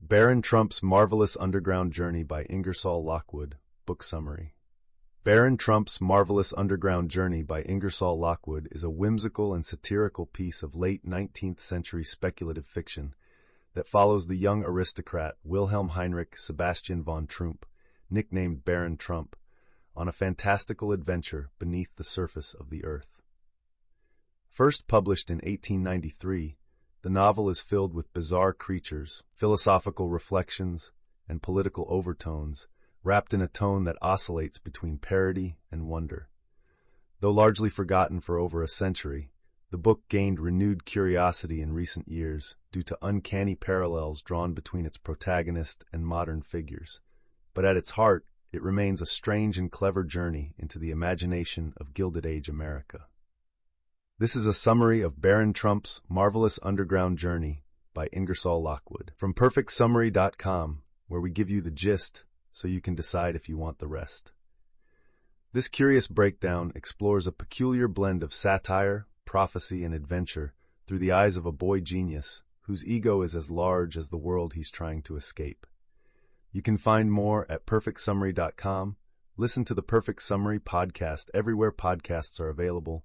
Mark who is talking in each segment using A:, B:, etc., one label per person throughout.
A: Baron Trump's Marvelous Underground Journey by Ingersoll Lockwood. Book Summary. Baron Trump's Marvelous Underground Journey by Ingersoll Lockwood is a whimsical and satirical piece of late 19th century speculative fiction that follows the young aristocrat Wilhelm Heinrich Sebastian von Trump, nicknamed Baron Trump, on a fantastical adventure beneath the surface of the earth. First published in 1893, the novel is filled with bizarre creatures, philosophical reflections, and political overtones, wrapped in a tone that oscillates between parody and wonder. Though largely forgotten for over a century, the book gained renewed curiosity in recent years due to uncanny parallels drawn between its protagonist and modern figures. But at its heart, it remains a strange and clever journey into the imagination of Gilded Age America. This is a summary of Baron Trump's Marvelous Underground Journey by Ingersoll Lockwood from perfectsummary.com, where we give you the gist so you can decide if you want the rest. This curious breakdown explores a peculiar blend of satire, prophecy, and adventure through the eyes of a boy genius whose ego is as large as the world he's trying to escape. You can find more at perfectsummary.com, listen to the Perfect Summary podcast everywhere podcasts are available,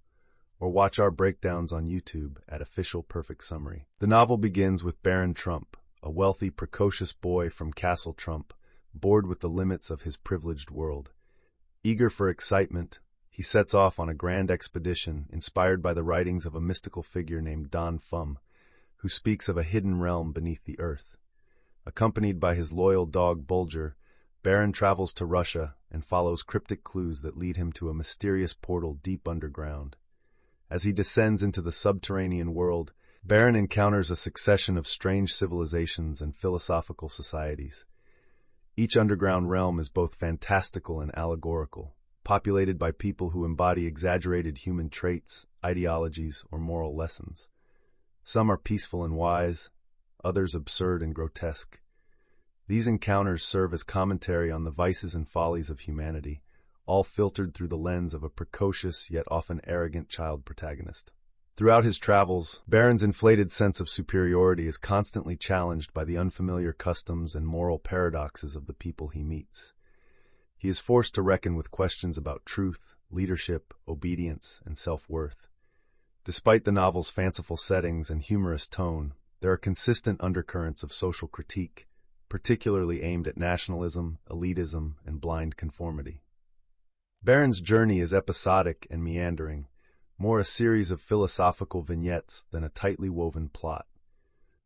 A: or watch our breakdowns on YouTube at Official Perfect Summary. The novel begins with Baron Trump, a wealthy, precocious boy from Castle Trump, bored with the limits of his privileged world. Eager for excitement, he sets off on a grand expedition inspired by the writings of a mystical figure named Don Fum, who speaks of a hidden realm beneath the earth. Accompanied by his loyal dog Bulger, Baron travels to Russia and follows cryptic clues that lead him to a mysterious portal deep underground. As he descends into the subterranean world, Baron encounters a succession of strange civilizations and philosophical societies. Each underground realm is both fantastical and allegorical, populated by people who embody exaggerated human traits, ideologies, or moral lessons. Some are peaceful and wise, others absurd and grotesque. These encounters serve as commentary on the vices and follies of humanity, all filtered through the lens of a precocious yet often arrogant child protagonist. Throughout his travels, Baron's inflated sense of superiority is constantly challenged by the unfamiliar customs and moral paradoxes of the people he meets. He is forced to reckon with questions about truth, leadership, obedience, and self-worth. Despite the novel's fanciful settings and humorous tone, there are consistent undercurrents of social critique, particularly aimed at nationalism, elitism, and blind conformity. Baron's journey is episodic and meandering, more a series of philosophical vignettes than a tightly woven plot.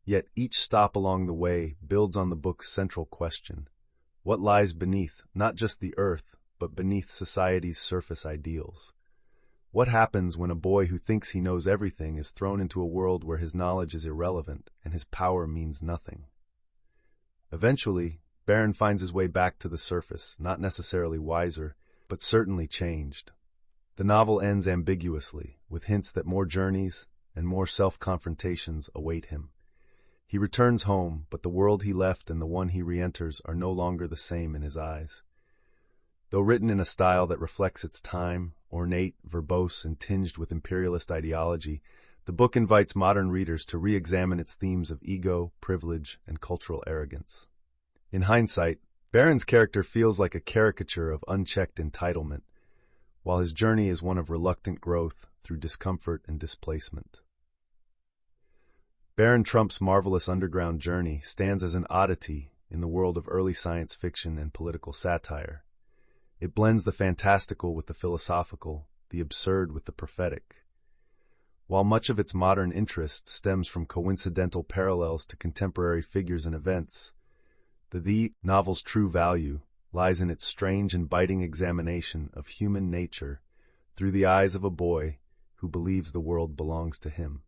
A: Yet each stop along the way builds on the book's central question: what lies beneath not just the earth, but beneath society's surface ideals? What happens when a boy who thinks he knows everything is thrown into a world where his knowledge is irrelevant and his power means nothing? Eventually, Baron finds his way back to the surface, not necessarily wiser, but certainly changed. The novel ends ambiguously, with hints that more journeys and more self-confrontations await him. He returns home, but the world he left and the one he re-enters are no longer the same in his eyes. Though written in a style that reflects its time, ornate, verbose, and tinged with imperialist ideology, the book invites modern readers to re-examine its themes of ego, privilege, and cultural arrogance. In hindsight, Baron's character feels like a caricature of unchecked entitlement, while his journey is one of reluctant growth through discomfort and displacement. Baron Trump's Marvelous Underground Journey stands as an oddity in the world of early science fiction and political satire. It blends the fantastical with the philosophical, the absurd with the prophetic. While much of its modern interest stems from coincidental parallels to contemporary figures and events, the novel's true value lies in its strange and biting examination of human nature through the eyes of a boy who believes the world belongs to him.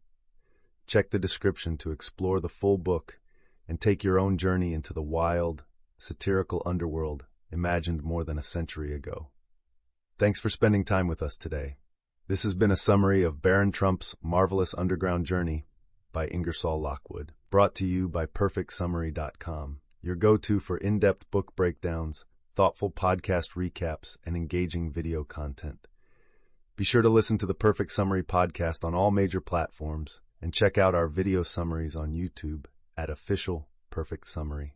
A: Check the description to explore the full book and take your own journey into the wild, satirical underworld imagined more than a century ago. Thanks for spending time with us today. This has been a summary of Baron Trump's Marvelous Underground Journey by Ingersoll Lockwood, brought to you by perfectsummary.com. Your go-to for in-depth book breakdowns, thoughtful podcast recaps, and engaging video content. Be sure to listen to the Perfect Summary podcast on all major platforms and check out our video summaries on YouTube at Official perfect summary.